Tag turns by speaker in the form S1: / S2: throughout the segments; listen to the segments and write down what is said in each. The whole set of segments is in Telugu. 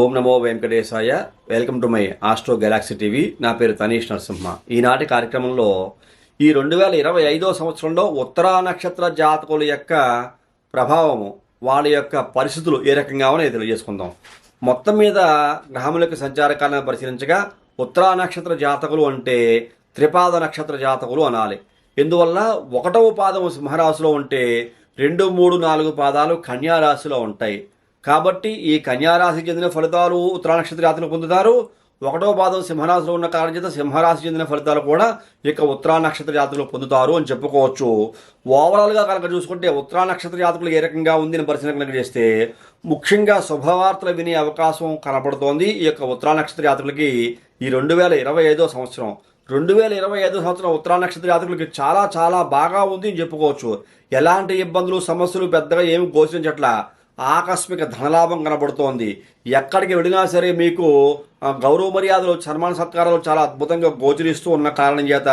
S1: ఓం నమో వెంకటేశాయ. Welcome to my astro galaxy TV. నా పేరు తనీష్ నరసింహ. ఈనాటి కార్యక్రమంలో ఈ 2025 సంవత్సరంలో ఉత్తరా నక్షత్ర జాతకుల యొక్క ప్రభావము, వాళ్ళ యొక్క పరిస్థితులు ఏ రకంగా ఉన్నాయో తెలియజేసుకుందాం. మొత్తం మీద గ్రహముల యొక్క సంచారకాలను పరిశీలించగా ఉత్తరా నక్షత్ర జాతకులు అంటే త్రిపాద నక్షత్ర జాతకులు అనాలి. ఎందువల్ల 1వ పాదము సింహరాశిలో ఉంటే 2, 3, 4 పాదాలు కన్యా రాశిలో ఉంటాయి. కాబట్టి ఈ కన్యారాశికి చెందిన ఫలితాలు ఉత్తరా నక్షత్ర జాతకులు పొందుతారు. 1వ పాదం సింహరాశిలో ఉన్న కారణం చేత సింహరాశి చెందిన ఫలితాలు కూడా ఇక ఉత్తరా నక్షత్ర జాతకులు పొందుతారు అని చెప్పుకోవచ్చు. ఓవరాల్గా కనుక చూసుకుంటే ఉత్తరా నక్షత్ర జాతకులు ఏ రకంగా ఉంది అని పరిశీలన చేస్తే ముఖ్యంగా శుభవార్తలు వినే అవకాశం కనబడుతోంది ఈ యొక్క ఉత్తరా నక్షత్ర జాతకులకి. ఈ 2025 సంవత్సరం 2025 సంవత్సరం ఉత్తరా నక్షత్ర జాతకులకి చాలా చాలా బాగా ఉంది అని చెప్పుకోవచ్చు. ఎలాంటి ఇబ్బందులు సమస్యలు పెద్దగా ఏమి గోచరించట్లా. ఆకస్మిక ధనలాభం కనబడుతోంది. ఎక్కడికి వెళ్ళినా సరే మీకు గౌరవ మర్యాదలు, సన్మాన సత్కారాలు చాలా అద్భుతంగా గోచరిస్తూ ఉన్న కారణం చేత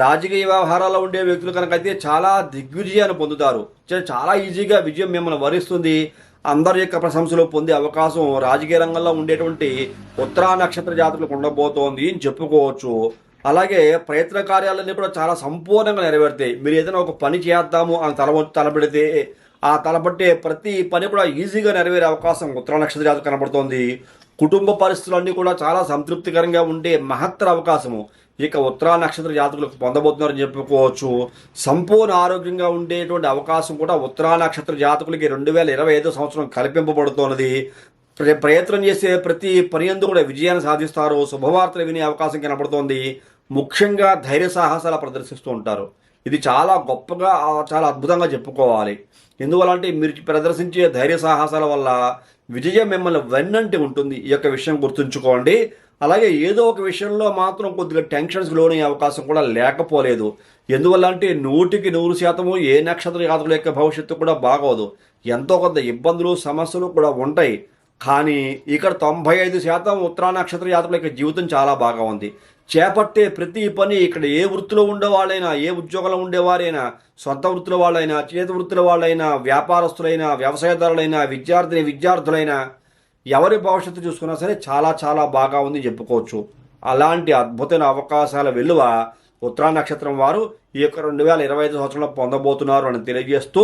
S1: రాజకీయ వ్యవహారాల్లో ఉండే వ్యక్తులు కనుకైతే చాలా దిగ్విజయాన్ని పొందుతారు. చాలా ఈజీగా విజయం మిమ్మల్ని వరిస్తుంది. అందరి యొక్క ప్రశంసలు పొందే అవకాశం రాజకీయ రంగంలో ఉండేటువంటి ఉత్తరా నక్షత్ర జాతకులకు ఉండబోతోంది అని చెప్పుకోవచ్చు. అలాగే ప్రయత్న కార్యాలన్నీ కూడా చాలా సంపూర్ణంగా నెరవేరుతాయి. మీరు ఏదైనా ఒక పని చేద్దాము అని తలపెడితే ఆ తలపట్టే ప్రతి పని కూడా ఈజీగా నెరవేరే అవకాశం ఉత్తరా నక్షత్ర జాతకు కనబడుతోంది. కుటుంబ పరిస్థితులన్నీ కూడా చాలా సంతృప్తికరంగా ఉండే మహత్తర అవకాశము ఇక ఉత్తరా నక్షత్ర జాతకులకు పొందబోతున్నారని చెప్పుకోవచ్చు. సంపూర్ణ ఆరోగ్యంగా ఉండేటువంటి అవకాశం కూడా ఉత్తరా నక్షత్ర జాతకులకి 2025 సంవత్సరం కల్పింపబడుతున్నది. ప్రయత్నం చేసే ప్రతి పని యందు కూడా విజయాన్ని సాధిస్తారు. శుభవార్తలు వినే అవకాశం కనబడుతోంది. ముఖ్యంగా ధైర్య సాహసాలు ప్రదర్శిస్తూ ఉంటారు. ఇది చాలా గొప్పగా, చాలా అద్భుతంగా చెప్పుకోవాలి. ఎందువల్ల అంటే మీరు ప్రదర్శించే ధైర్య సాహసాల వల్ల విజయం మిమ్మల్ని వెన్నంటి ఉంటుంది. ఈ యొక్క విషయం గుర్తుంచుకోండి. అలాగే ఏదో ఒక విషయంలో మాత్రం కొద్దిగా టెన్షన్స్కి లోనయ్యే అవకాశం కూడా లేకపోలేదు. ఎందువల్ల అంటే 100కి 100% ఏ నక్షత్ర జాతకుల యొక్క భవిష్యత్తు కూడా బాగోదు. ఎంతో కొంత ఇబ్బందులు, సమస్యలు కూడా ఉంటాయి. కానీ ఇక్కడ 95% ఉత్తరా నక్షత్ర జాతకుల యొక్క జీవితం చాలా బాగా ఉంది. చేపట్టే ప్రతి పని ఇక్కడ ఏ వృత్తిలో ఉండేవాళ్ళైనా, ఏ ఉద్యోగంలో ఉండేవారైనా, సొంత వృత్తుల వాళ్ళైనా, చేతి వృత్తుల వాళ్ళైనా, వ్యాపారస్తులైనా, వ్యవసాయదారులైనా, విద్యార్థులైనా ఎవరి భవిష్యత్తు చూసుకున్నా సరే చాలా చాలా బాగా ఉంది చెప్పుకోవచ్చు. అలాంటి అద్భుతమైన అవకాశాల విలువ ఉత్తరా నక్షత్రం వారు ఈ యొక్క 2025 సంవత్సరంలో పొందబోతున్నారు అని తెలియజేస్తూ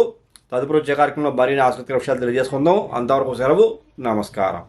S1: తదుపరి వచ్చే కార్యక్రమంలో మరిన్ని ఆసక్తికర విషయాలు తెలియజేసుకుందాం. అంతవరకు సెలవు. నమస్కారం.